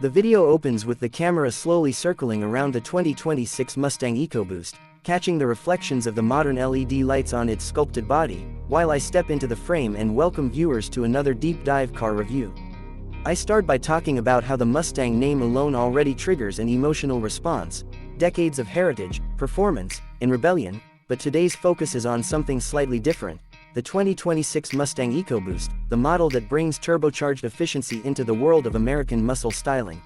The video opens with the camera slowly circling around the 2026 Mustang EcoBoost, catching the reflections of the modern LED lights on its sculpted body, while I step into the frame and welcome viewers to another deep dive car review. I start by talking about how the Mustang name alone already triggers an emotional response, decades of heritage, performance, and rebellion, but today's focus is on something slightly different. The 2026 Mustang EcoBoost, the model that brings turbocharged efficiency into the world of American muscle styling.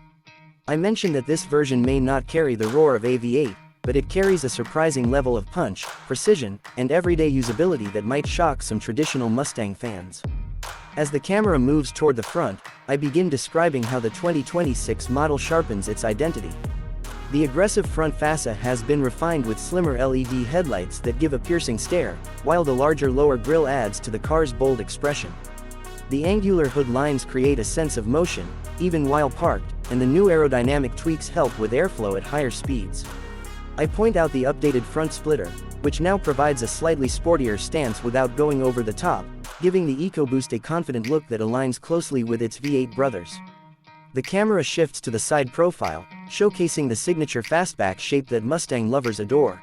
I mentioned that this version may not carry the roar of a V8, but it carries a surprising level of punch, precision, and everyday usability that might shock some traditional Mustang fans. As the camera moves toward the front, I begin describing how the 2026 model sharpens its identity. The aggressive front fascia has been refined with slimmer LED headlights that give a piercing stare, while the larger lower grille adds to the car's bold expression. The angular hood lines create a sense of motion, even while parked, and the new aerodynamic tweaks help with airflow at higher speeds. I point out the updated front splitter, which now provides a slightly sportier stance without going over the top, giving the EcoBoost a confident look that aligns closely with its V8 brothers. The camera shifts to the side profile, showcasing the signature fastback shape that Mustang lovers adore.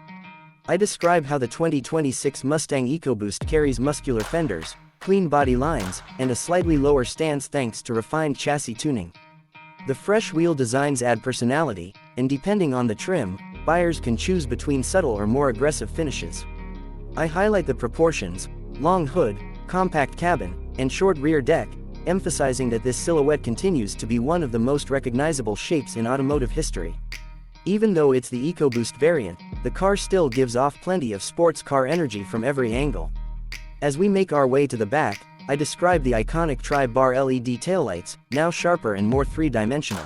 I describe how the 2026 Mustang EcoBoost carries muscular fenders, clean body lines, and a slightly lower stance thanks to refined chassis tuning. The fresh wheel designs add personality, and depending on the trim, buyers can choose between subtle or more aggressive finishes. I highlight the proportions, long hood, compact cabin, and short rear deck, emphasizing that this silhouette continues to be one of the most recognizable shapes in automotive history. Even though it's the EcoBoost variant, the car still gives off plenty of sports car energy from every angle. As we make our way to the back, I describe the iconic tri-bar LED taillights, now sharper and more three-dimensional.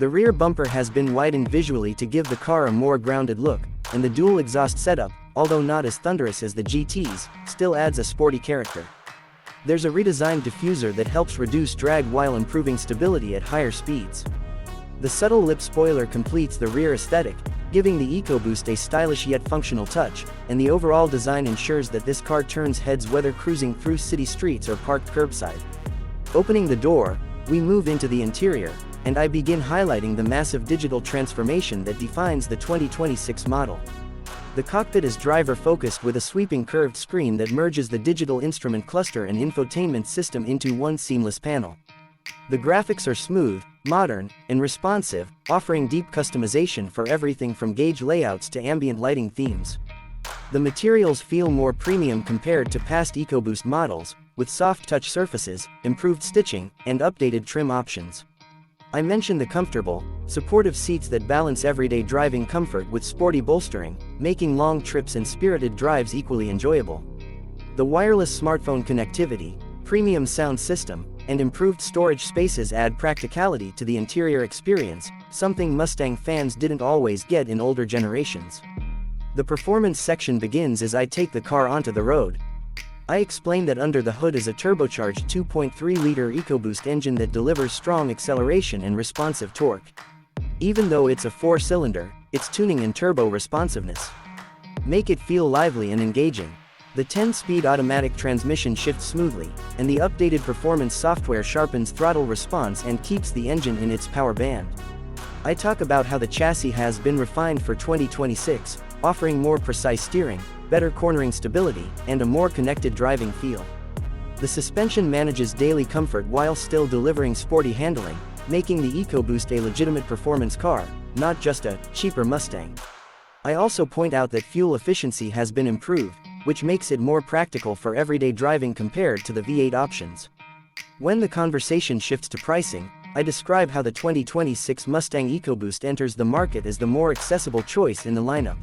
The rear bumper has been widened visually to give the car a more grounded look, and the dual exhaust setup, although not as thunderous as the GTs, still adds a sporty character. There's a redesigned diffuser that helps reduce drag while improving stability at higher speeds. The subtle lip spoiler completes the rear aesthetic, giving the EcoBoost a stylish yet functional touch, and the overall design ensures that this car turns heads whether cruising through city streets or parked curbside. Opening the door, we move into the interior, and I begin highlighting the massive digital transformation that defines the 2026 model. The cockpit is driver-focused with a sweeping curved screen that merges the digital instrument cluster and infotainment system into one seamless panel. The graphics are smooth, modern, and responsive, offering deep customization for everything from gauge layouts to ambient lighting themes. The materials feel more premium compared to past EcoBoost models, with soft touch surfaces, improved stitching, and updated trim options. I mention the comfortable, supportive seats that balance everyday driving comfort with sporty bolstering, making long trips and spirited drives equally enjoyable. The wireless smartphone connectivity, premium sound system, and improved storage spaces add practicality to the interior experience, something Mustang fans didn't always get in older generations. The performance section begins as I take the car onto the road. I explain that under the hood is a turbocharged 2.3-liter EcoBoost engine that delivers strong acceleration and responsive torque. Even though it's a 4-cylinder, its tuning and turbo responsiveness make it feel lively and engaging. The 10-speed automatic transmission shifts smoothly, and the updated performance software sharpens throttle response and keeps the engine in its power band. I talk about how the chassis has been refined for 2026, offering more precise steering, better cornering stability, and a more connected driving feel. The suspension manages daily comfort while still delivering sporty handling, making the EcoBoost a legitimate performance car, not just a cheaper Mustang. I also point out that fuel efficiency has been improved, which makes it more practical for everyday driving compared to the V8 options. When the conversation shifts to pricing, I describe how the 2026 Mustang EcoBoost enters the market as the more accessible choice in the lineup.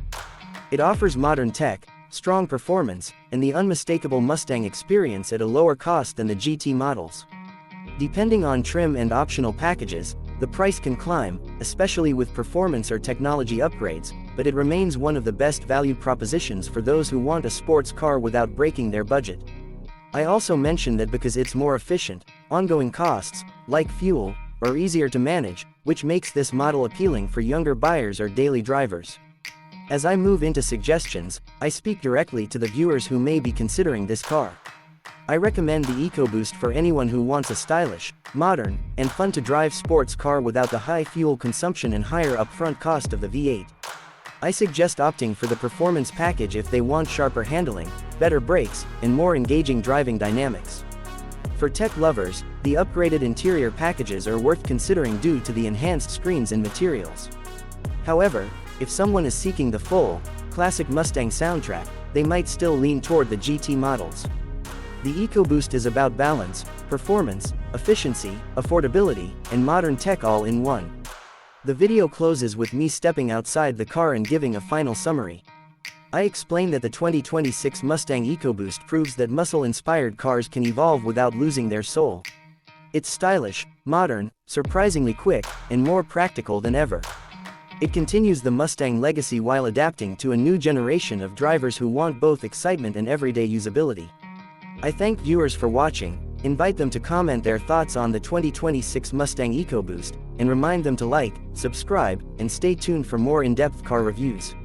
It offers modern tech, strong performance, and the unmistakable Mustang experience at a lower cost than the GT models. Depending on trim and optional packages, the price can climb, especially with performance or technology upgrades, but it remains one of the best value propositions for those who want a sports car without breaking their budget. I also mention that because it's more efficient, ongoing costs, like fuel, are easier to manage, which makes this model appealing for younger buyers or daily drivers. As I move into suggestions, I speak directly to the viewers who may be considering this car. I recommend the EcoBoost for anyone who wants a stylish, modern, and fun-to-drive sports car without the high fuel consumption and higher upfront cost of the V8. I suggest opting for the performance package if they want sharper handling, better brakes, and more engaging driving dynamics. For tech lovers, the upgraded interior packages are worth considering due to the enhanced screens and materials. However, if someone is seeking the full, classic Mustang soundtrack, they might still lean toward the GT models. The EcoBoost is about balance, performance, efficiency, affordability, and modern tech all in one. The video closes with me stepping outside the car and giving a final summary. I explain that the 2026 Mustang EcoBoost proves that muscle-inspired cars can evolve without losing their soul. It's stylish, modern, surprisingly quick, and more practical than ever. It continues the Mustang legacy while adapting to a new generation of drivers who want both excitement and everyday usability. I thank viewers for watching, invite them to comment their thoughts on the 2026 Mustang EcoBoost, and remind them to like, subscribe, and stay tuned for more in-depth car reviews.